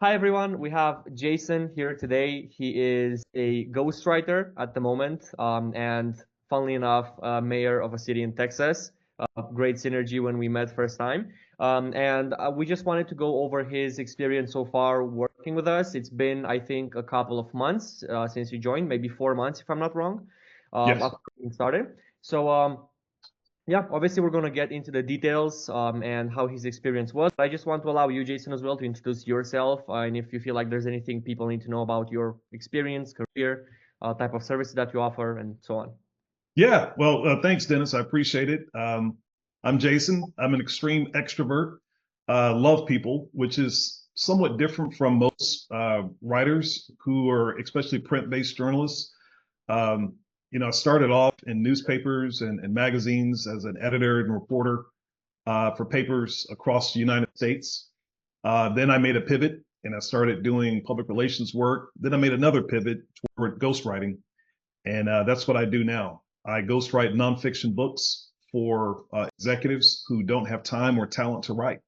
Hi everyone, we have Jason here today. He is a ghostwriter at the moment, and funnily enough, mayor of a city in Texas. Great synergy when we met first time. And we just wanted to go over his experience so far working with us. It's been, I think, a couple of months since you joined, maybe 4 months if I'm not wrong, Yes. after we started. So yeah, obviously we're going to get into the details and how his experience was. But I just want to allow you, Jason, as well, to introduce yourself and if you feel like there's anything people need to know about your experience, career, type of services that you offer, and so on. Yeah. Well, thanks, Dennis. I appreciate it. I'm Jason. I'm an extreme extrovert. Love people, which is somewhat different from most writers who are, especially print-based journalists. Um, I started off in newspapers and magazines as an editor and reporter for papers across the United States. Then I made a pivot and I started doing public relations work. Then I made another pivot toward ghostwriting. And that's what I do now. I ghostwrite nonfiction books for executives who don't have time or talent to write.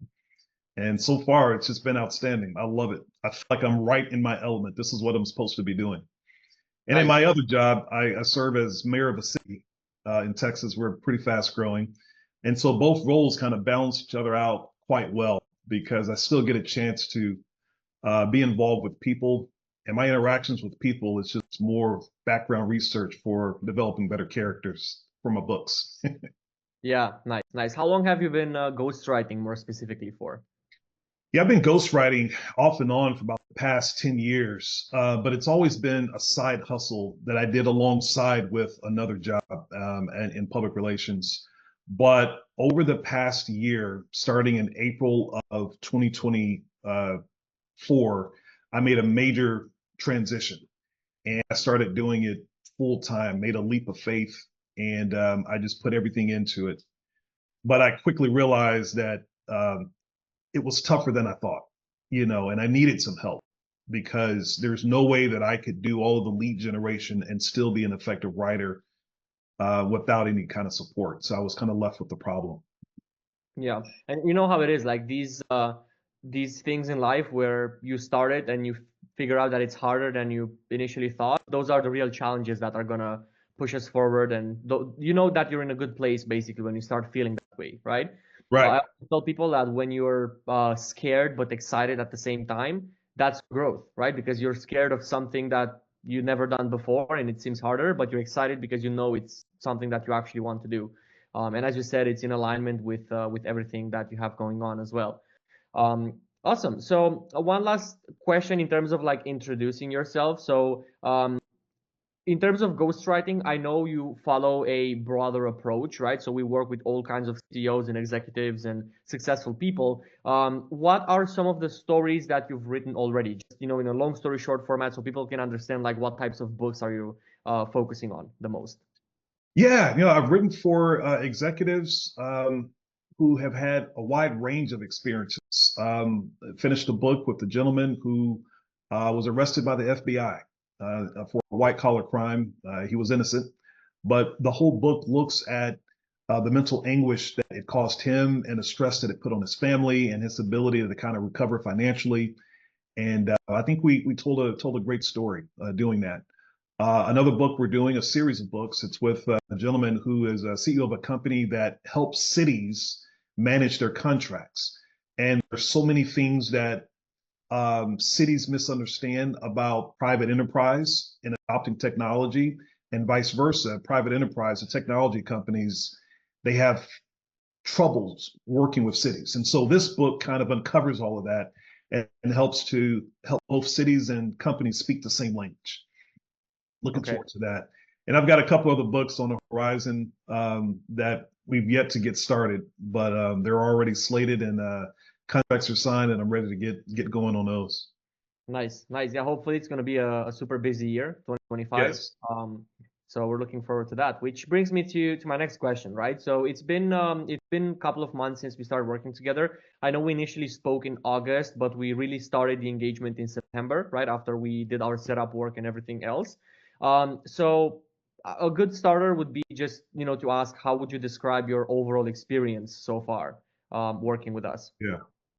And so far, it's just been outstanding. I love it. I feel like I'm right in my element. This is what I'm supposed to be doing. And in Nice. my other job, I serve as mayor of a city in Texas. We're pretty fast growing. And so both roles kind of balance each other out quite well because I still get a chance to be involved with people. And my interactions with people is just more background research for developing better characters for my books. Yeah, nice, nice. How long have you been ghostwriting more specifically for? Yeah, I've been ghostwriting off and on for about the past 10 years, but it's always been a side hustle that I did alongside with another job and in public relations. But over the past year, starting in April of 2024, I made a major transition and I started doing it full time, made a leap of faith, and I just put everything into it. But I quickly realized that it was tougher than I thought, and I needed some help because there's no way that I could do all of the lead generation and still be an effective writer without any kind of support. So I was kind of left with the problem. Yeah, and you know how it is, like these things in life where you start it and you figure out that it's harder than you initially thought. Those are the real challenges that are gonna push us forward, and you know that you're in a good place basically when you start feeling that way, right? Right. I tell people that when you're scared but excited at the same time, that's growth, right? Because you're scared of something that you never done before and it seems harder, but you're excited because you know it's something that you actually want to do. And as you said, it's in alignment with everything that you have going on as well. Awesome. So one last question in terms of like introducing yourself. So in terms of ghostwriting, I know you follow a broader approach, right? So we work with all kinds of CEOs and executives and successful people. What are some of the stories that you've written already? Just in a long story short format, so people can understand like what types of books are you focusing on the most? Yeah, I've written for executives who have had a wide range of experiences. Finished a book with a gentleman who was arrested by the FBI for a white collar crime. He was innocent, but the whole book looks at the mental anguish that it caused him and the stress that it put on his family and his ability to kind of recover financially. And I think we told a great story doing that. Another book we're doing, a series of books. It's with a gentleman who is a CEO of a company that helps cities manage their contracts. And there's so many things that cities misunderstand about private enterprise in adopting technology, and vice versa. Private enterprise and technology companies, they have troubles working with cities. And so this book kind of uncovers all of that and helps to help both cities and companies speak the same language. Looking Okay. forward to that. And I've got a couple other books on the horizon that we've yet to get started, but they're already slated and contracts are signed, and I'm ready to get going on those. Nice, nice. Yeah, hopefully it's going to be a super busy year, 2025. Yes. So we're looking forward to that. Which brings me to my next question, right? So it's been a couple of months since we started working together. I know we initially spoke in August, but we really started the engagement in September, right after we did our setup work and everything else. So a good starter would be just to ask how would you describe your overall experience so far working with us? Yeah.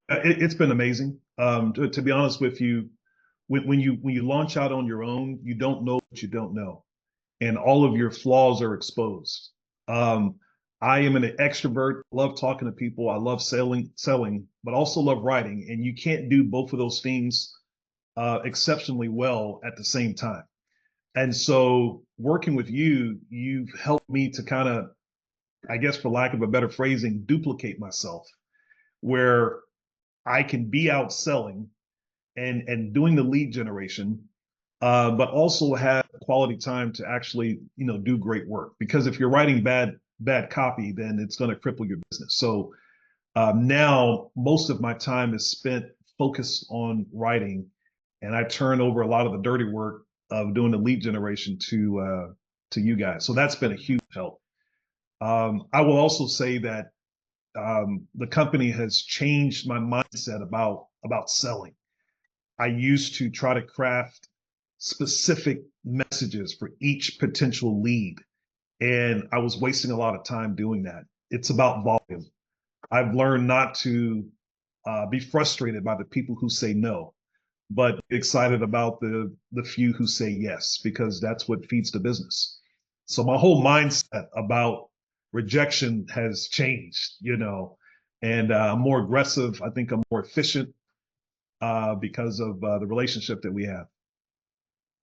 It's been amazing. To be honest with you, when you launch out on your own, you don't know what you don't know, and all of your flaws are exposed. Um, I am an extrovert, love talking to people. I love selling, but also love writing. And you can't do both of those things exceptionally well at the same time. And so working with you, you've helped me to kind of, I guess, for lack of a better phrasing, duplicate myself, where I can be out selling and doing the lead generation, but also have quality time to actually, do great work. Because if you're writing bad copy, then it's going to cripple your business. So now most of my time is spent focused on writing, and I turn over a lot of the dirty work of doing the lead generation to you guys. So that's been a huge help. I will also say that the company has changed my mindset about selling. I used to try to craft specific messages for each potential lead, and I was wasting a lot of time doing that. It's about volume. I've learned not to be frustrated by the people who say no, but excited about the few who say yes, because that's what feeds the business. So my whole mindset about rejection has changed, and I'm more aggressive. I think I'm more efficient because of the relationship that we have.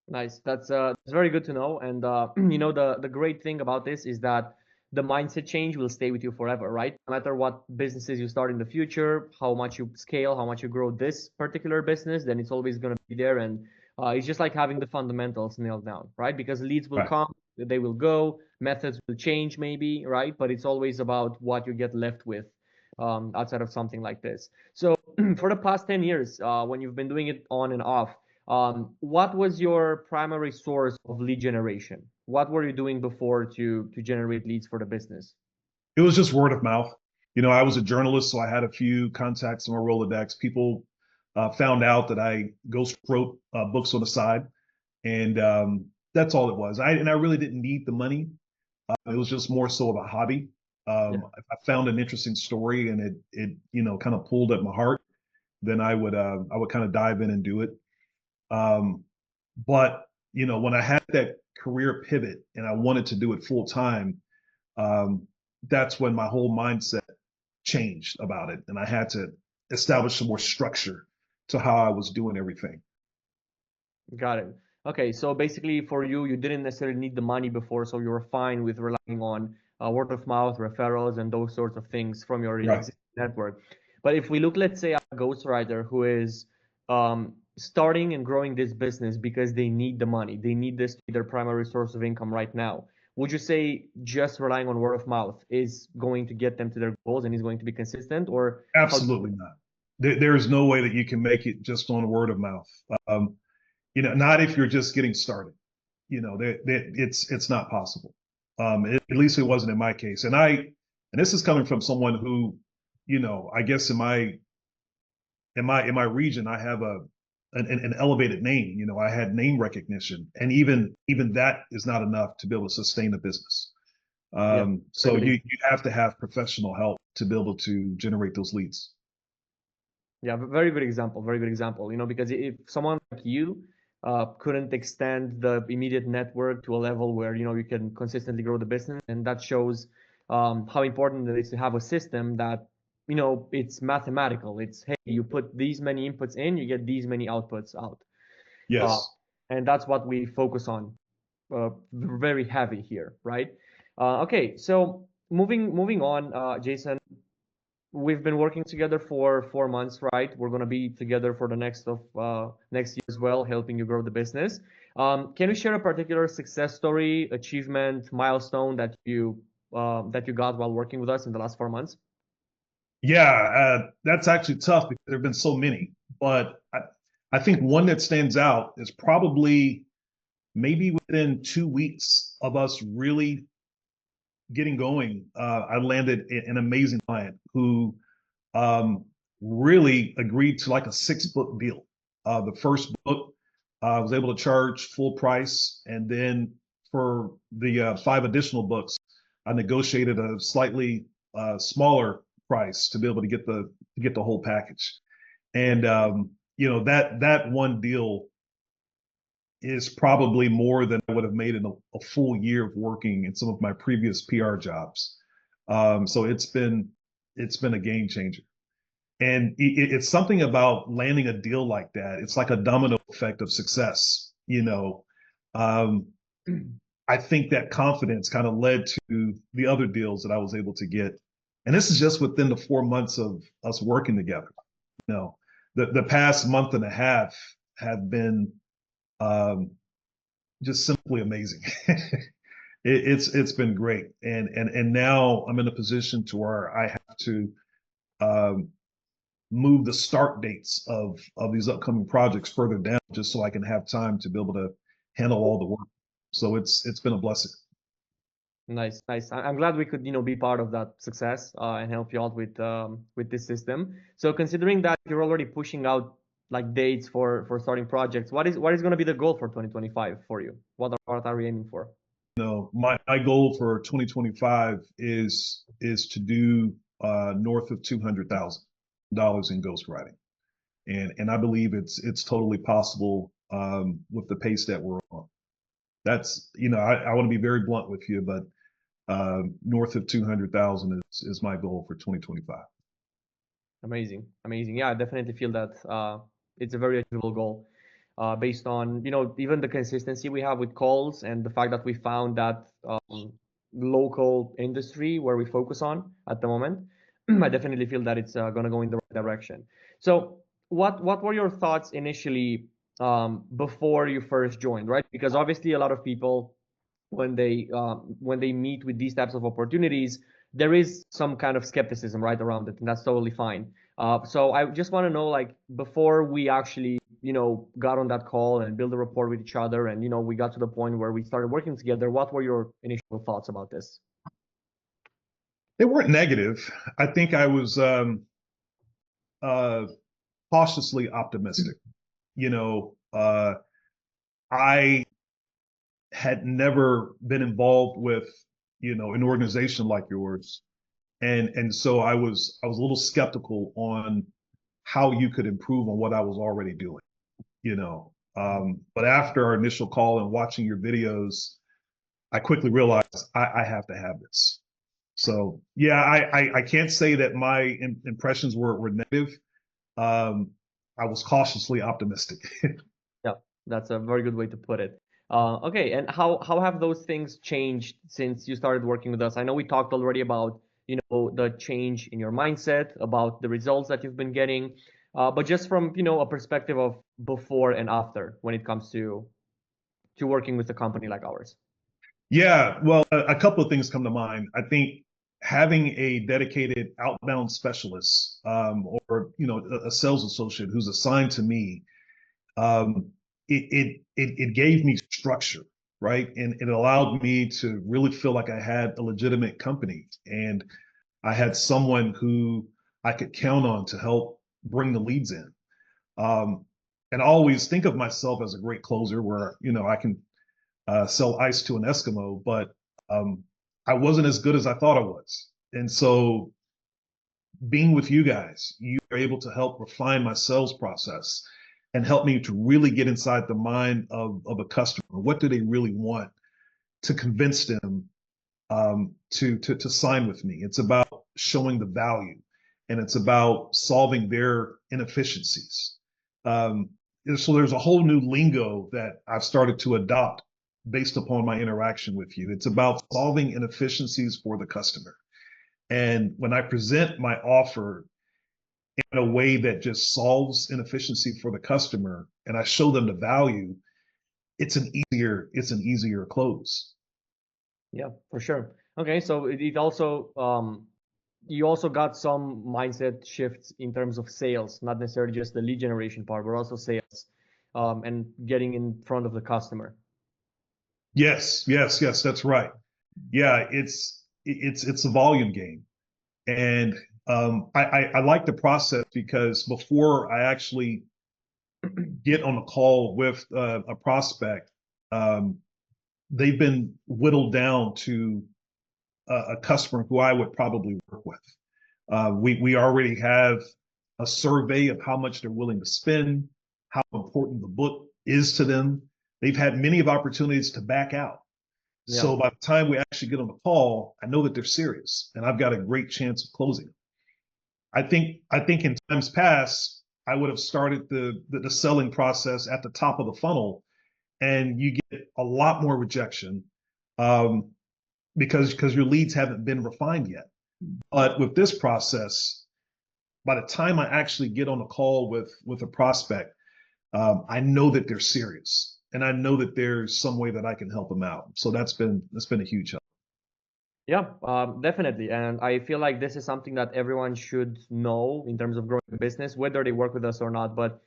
Nice. That's very good to know. And the great thing about this is that the mindset change will stay with you forever, right? No matter what businesses you start in the future, how much you scale, how much you grow this particular business, then it's always going to be there. And it's just like having the fundamentals nailed down, right? Because leads will Right. come, they will go, methods will change maybe, right? But it's always about what you get left with outside of something like this. So for the past 10 years, when you've been doing it on and off, what was your primary source of lead generation? What were you doing before to generate leads for the business? It was just word of mouth. I was a journalist, so I had a few contacts in my Rolodex. People found out that I ghost wrote books on the side, and that's all it was. I really didn't need the money. It was just more so of a hobby. Yeah, If I found an interesting story and it kind of pulled at my heart, then I would kind of dive in and do it. Um, but when I had that career pivot and I wanted to do it full time, um, that's when my whole mindset changed about it, and I had to establish some more structure to how I was doing everything. got it. Okay, so basically for you, you didn't necessarily need the money before, so you were fine with relying on word of mouth, referrals, and those sorts of things from your Right. existing network. But if we look, let's say, at a ghostwriter who is starting and growing this business because they need the money, they need this to be their primary source of income right now. Would you say just relying on word of mouth is going to get them to their goals and is going to be consistent, or how? Absolutely not. There is no way that you can make it just on word of mouth. Um, not if you're just getting started. It's not possible. At least it wasn't in my case. And this is coming from someone who, I guess in my region, I have an elevated name. I had name recognition, and even that is not enough to be able to sustain a business. Yeah, So very good. you have to have professional help to be able to generate those leads. Yeah, very good example. Very good example. Because if someone like you couldn't extend the immediate network to a level where you can consistently grow the business, and that shows how important it is to have a system that it's mathematical. It's, hey, you put these many inputs in, you get these many outputs out, uh, Yes. and that's what we focus on very heavy here, right? Okay, so moving on, Jason. We've been working together for 4 months, right? We're gonna be together for the next year as well, helping you grow the business. Can you share a particular success story, achievement, milestone that you got while working with us in the last 4 months? Yeah, that's actually tough because there have been so many. But I think one that stands out is probably maybe within 2 weeks of us really getting going. I landed an amazing client who um, really agreed to like a 6 book deal. The first book, I was able to charge full price, and then for the 5 additional books, I negotiated a slightly smaller price to be able to get the whole package. And that one deal is probably more than I would have made in a full year of working in some of my previous PR jobs. So it's been a game changer. And it's something about landing a deal like that. It's like a domino effect of success. Um, I think that confidence kind of led to the other deals that I was able to get. And this is just within the 4 months of us working together. You know, the past month and a half have been um, just simply amazing. It's been great, and now I'm in a position to where I have to um, move the start dates of these upcoming projects further down, just so I can have time to be able to handle all the work. So it's been a blessing. Nice, nice. I'm glad we could, be part of that success and help you out with this system. So considering that you're already pushing out like dates for starting projects, what is going to be the goal for 2025 for you? What are we aiming for? My goal for 2025 is to do north of $200,000 in ghostwriting, and I believe it's totally possible with the pace that we're on. That's I want to be very blunt with you, but north of 200,000 is my goal for 2025. Amazing, amazing. Yeah, I definitely feel that it's a very achievable goal, based on even the consistency we have with calls and the fact that we found that local industry where we focus on at the moment. I definitely feel that it's going to go in the right direction. So, what were your thoughts initially before you first joined, right? Because obviously a lot of people when they meet with these types of opportunities, there is some kind of skepticism right around it, and that's totally fine. So I just want to know, like, before we actually, got on that call and build a rapport with each other, and we got to the point where we started working together. What were your initial thoughts about this? They weren't negative. I think I was uh, cautiously optimistic. You know, I had never been involved with an organization like yours, and so I was a little skeptical on how you could improve on what I was already doing. But after our initial call and watching your videos, I quickly realized I have to have this. So yeah, I can't say that my impressions were negative. Um, I was cautiously optimistic. Yeah, that's a very good way to put it. Okay, and how have those things changed since you started working with us? I know we talked already about, the change in your mindset, about the results that you've been getting, but just from, a perspective of before and after when it comes to working with a company like ours. Yeah, well, a couple of things come to mind. I think having a dedicated outbound specialist, or a sales associate who's assigned to me, um, it gave me structure, right? And it allowed me to really feel like I had a legitimate company, and I had someone who I could count on to help bring the leads in. Um, and I always think of myself as a great closer, where I can sell ice to an Eskimo, but um, I wasn't as good as I thought I was. And so being with you guys, you are able to help refine my sales process and help me to really get inside the mind of a customer. What do they really want, to convince them to sign with me? It's about showing the value, and it's about solving their inefficiencies. Um, so there's a whole new lingo that I've started to adopt based upon my interaction with you. It's about solving inefficiencies for the customer. And when I present my offer in a way that just solves inefficiency for the customer, and I show them the value, it's an easier close. Yeah, for sure. Okay, so it also you also got some mindset shifts in terms of sales, not necessarily just the lead generation part, but also sales, and getting in front of the customer. Yes, yes, yes, that's right. Yeah, it's a volume game, and I like the process because before I actually get on a call with a prospect, um, they've been whittled down to a customer who I would probably work with. We already have a survey of how much they're willing to spend, how important the book is to them. They've had many of opportunities to back out. Yeah. So by the time we actually get on the call, I know that they're serious and I've got a great chance of closing. I think in times past, I would have started the selling process at the top of the funnel, and you get a lot more rejection um, because your leads haven't been refined yet. But with this process, by the time I actually get on a call with a prospect, I know that they're serious, and I know that there's some way that I can help them out. So that's been a huge help. Yeah, definitely. And I feel like this is something that everyone should know in terms of growing a business, whether they work with us or not. But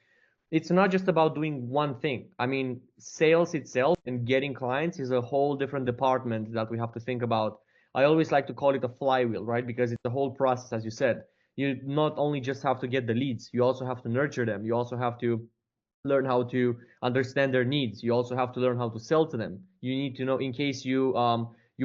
it's not just about doing one thing. I mean, sales itself and getting clients is a whole different department that we have to think about. I always like to call it a flywheel, right? Because it's a whole process, as you said. You not only just have to get the leads, you also have to nurture them. You also have to learn how to understand their needs. You also have to learn how to sell to them. You need to know, in case you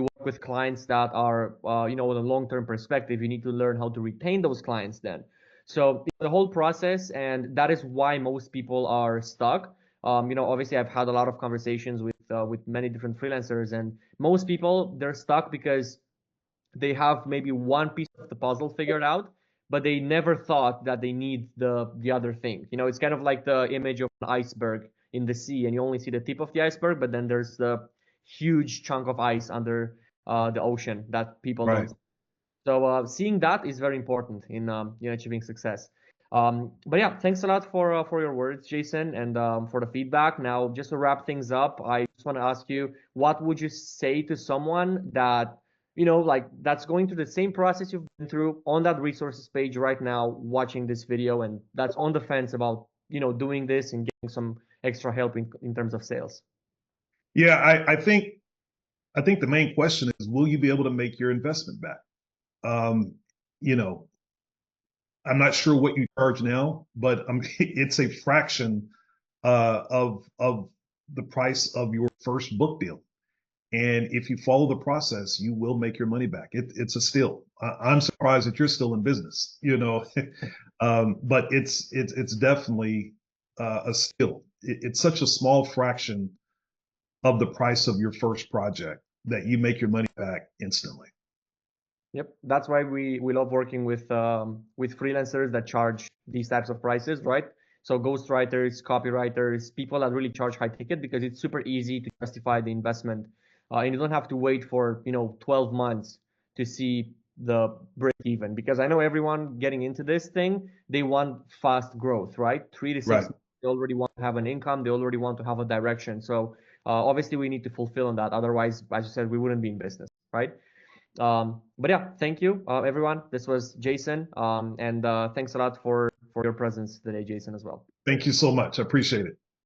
work with clients that are with a long-term perspective, you need to learn how to retain those clients then. So it's the whole process, and that is why most people are stuck. Obviously, I've had a lot of conversations with many different freelancers, and most people, they're stuck because they have maybe one piece of the puzzle figured out, but they never thought that they need the other thing. It's kind of like the image of an iceberg in the sea, and you only see the tip of the iceberg, but then there's the huge chunk of ice under the ocean that people don't Right. see. So seeing that is very important in achieving success. But yeah, thanks a lot for your words, Jason, and for the feedback. Now, just to wrap things up, I just want to ask you, what would you say to someone that like that's going through the same process you've been through on that resources page right now, watching this video, and that's on the fence about doing this and getting some extra help in terms of sales? Yeah, I think the main question is, will you be able to make your investment back? Um, you know, I'm not sure what you charge now, but it's a fraction of the price of your first book deal. And if you follow the process, you will make your money back. It's a steal. I'm surprised that you're still in business, but it's definitely a steal. It's such a small fraction of the price of your first project that you make your money back instantly. Yep, that's why we love working with freelancers that charge these types of prices, right? So ghostwriters, copywriters, people that really charge high ticket because it's super easy to justify the investment, and you don't have to wait for 12 months to see the break even. Because I know everyone getting into this thing, they want fast growth, right? 3 to 6 Right. months, they already want to have an income, they already want to have a direction. So obviously we need to fulfill on that. Otherwise, as you said, we wouldn't be in business, right? But yeah, thank you, everyone. This was Jason, and thanks a lot for your presence today, Jason, as well. Thank you so much. I appreciate it.